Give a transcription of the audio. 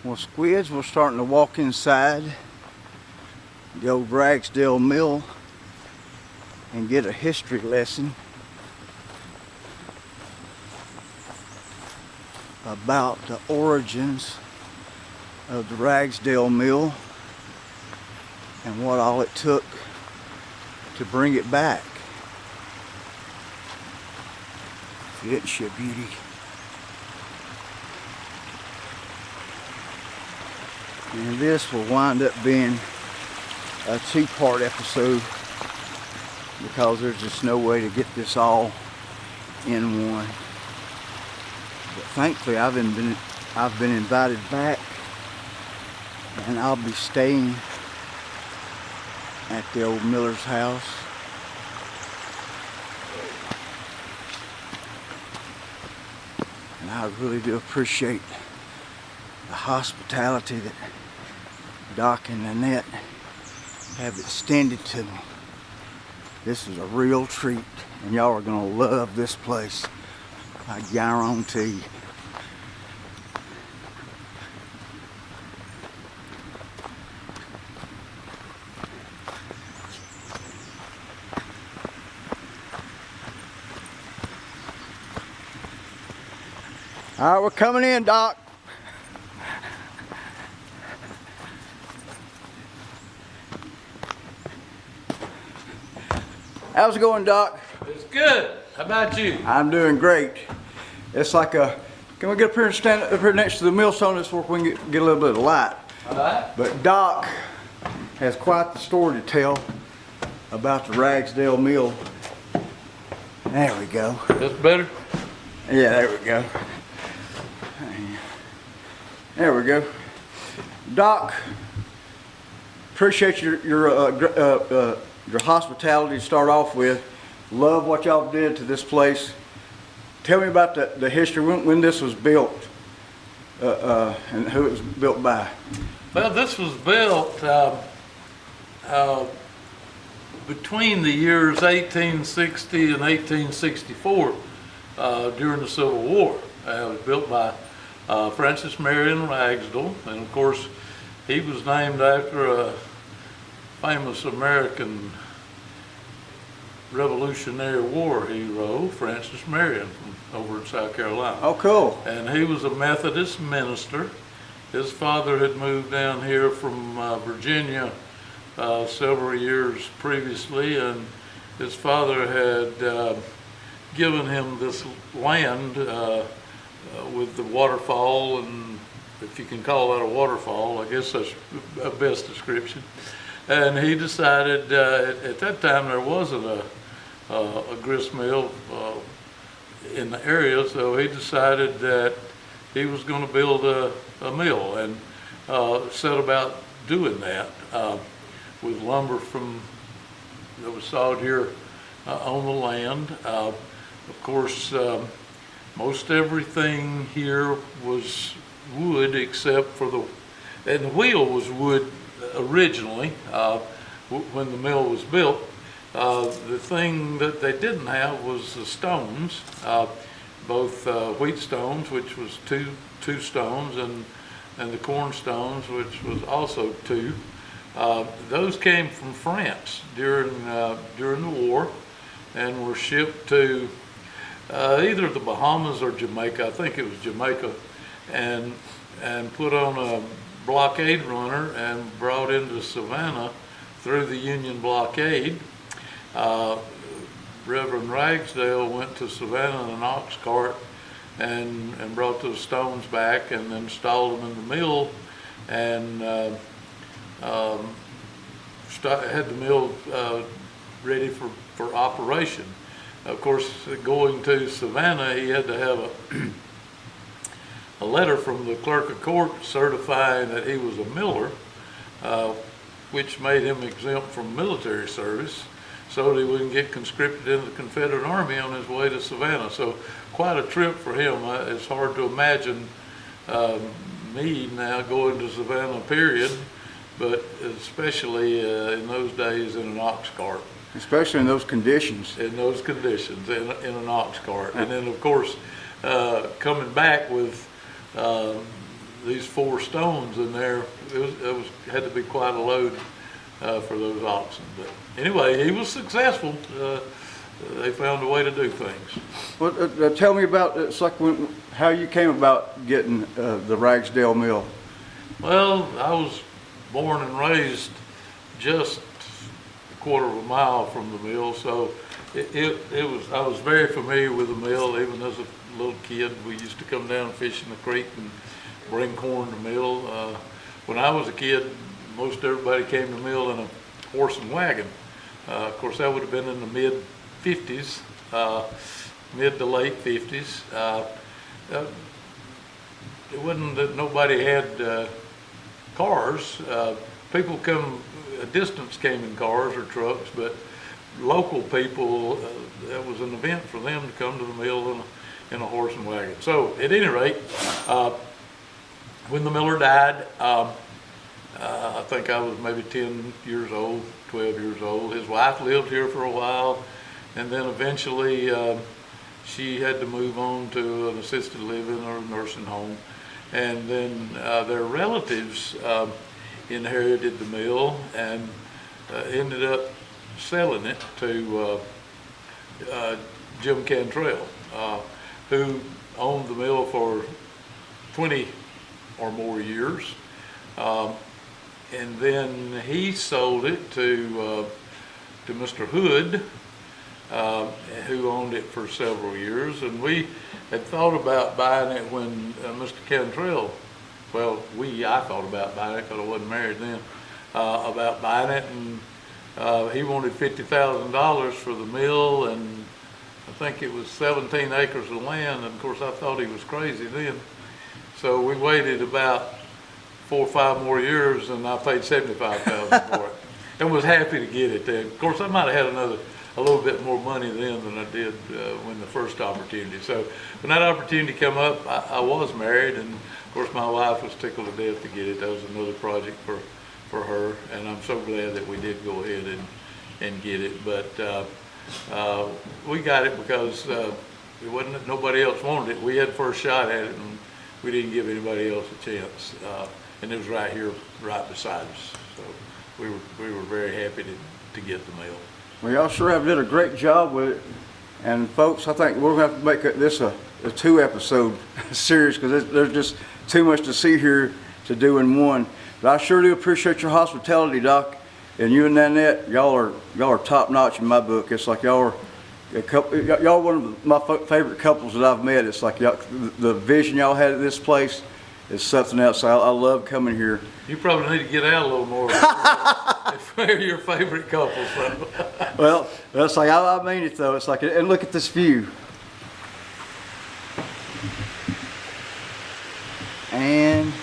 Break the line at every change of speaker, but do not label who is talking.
Well, squids, we're starting to walk inside the old Ragsdale Mill and get a history lesson about the origins of the Ragsdale Mill and what all it took to bring it back. It's your beauty. And this will wind up being a two-part episode because there's just no way to get this all in one. But thankfully I've been invited back, and I'll be staying at the old miller's house. And I really do appreciate the hospitality that Doc and Annette have extended to me. This is a real treat, and y'all are gonna love this place, I guarantee you. All right, we're coming in, Doc. How's it going, Doc?
It's good. How about you?
I'm doing great. It's like a, can we get up here and stand up here next to the millstone this where we can get a little bit of light?
All right.
But Doc has quite the story to tell about the Ragsdale Mill. There we go.
That's better?
Yeah, there we go. There we go. Doc, appreciate your hospitality to start off with. Love what y'all did to this place. Tell me about the history, when this was built, and who it was built by.
Well, this was built between the years 1860 and 1864 during the Civil War. It was built by Francis Marion Ragsdale, and of course he was named after a famous American Revolutionary War hero, Francis Marion, from over in South Carolina.
Oh, cool.
And he was a Methodist minister. His father had moved down here from Virginia several years previously, and his father had given him this land with the waterfall, and if you can call that a waterfall, I guess that's a best description. And he decided, at that time there wasn't a grist mill in the area, so he decided that he was going to build a mill, and set about doing that with lumber that was sawed here on the land. Of course, most everything here was wood except for and the wheel was wood originally when the mill was built. The thing that they didn't have was the stones, both wheat stones, which was two stones, and the corn stones, which was also two. Those came from France during the war and were shipped to either the Bahamas or Jamaica. I think it was Jamaica, and put on a blockade runner and brought into Savannah through the Union blockade. Reverend Ragsdale went to Savannah in an ox cart and brought those stones back and then installed them in the mill, and had the mill ready for operation. Of course, going to Savannah, he had to have a letter from the clerk of court certifying that he was a miller, which made him exempt from military service, so that he wouldn't get conscripted into the Confederate Army on his way to Savannah. So quite a trip for him. It's hard to imagine me now going to Savannah, period, but especially in those days in an ox cart.
Especially in those conditions.
In those conditions, in an ox cart. And then, of course, coming back with these 4 stones in there. Had to be quite a load for those oxen. But anyway, he was successful. They found a way to do things.
Well, tell me about it's like how you came about getting the Ragsdale Mill.
Well, I was born and raised just a quarter of a mile from the mill, so I was very familiar with the mill. Even as a little kid, we used to come down and fish in the creek and bring corn to mill. When I was a kid, most everybody came to mill in a horse and wagon. Of course, that would have been in the mid-50s, mid to late 50s. It wasn't that nobody had cars. People a distance came in cars or trucks, but local people, that was an event for them to come to the mill in a horse and wagon. So at any rate, when the miller died, I think I was maybe 10 years old, 12 years old. His wife lived here for a while, and then eventually she had to move on to an assisted living or nursing home. And then their relatives inherited the mill and ended up selling it to Jim Cantrell, who owned the mill for 20 or more years. And then he sold it to Mr. Hood, who owned it for several years. And we had thought about buying it when Mr. Cantrell, I thought about buying it because I wasn't married then, about buying it, and he wanted $50,000 for the mill, and I think it was 17 acres of land, and of course I thought he was crazy then. So we waited about 4 or 5 more years, and I paid $75,000 for it, and was happy to get it then. Of course, I might have had a little bit more money then than I did when the first opportunity. So when that opportunity came up, I was married, and of course my wife was tickled to death to get it. That was another project for her, and I'm so glad that we did go ahead and get it. But we got it because it wasn't nobody else wanted it. We had first shot at it, and we didn't give anybody else a chance. And it was right here, right beside us. So we were very happy to get the mill.
Well, y'all sure have did a great job with it. And folks, I think we're going to have to make this a 2-episode series because there's just too much to see here to do in one. But I sure do appreciate your hospitality, Doc. And you and Nanette, y'all are top notch in my book. It's like y'all are one of my favorite couples that I've met. It's like y'all, the vision y'all had at this place is something else. I love coming here.
You probably need to get out a little more. If we're your favorite couple. So.
Well, that's like I mean it though. It's like, and look at this view. And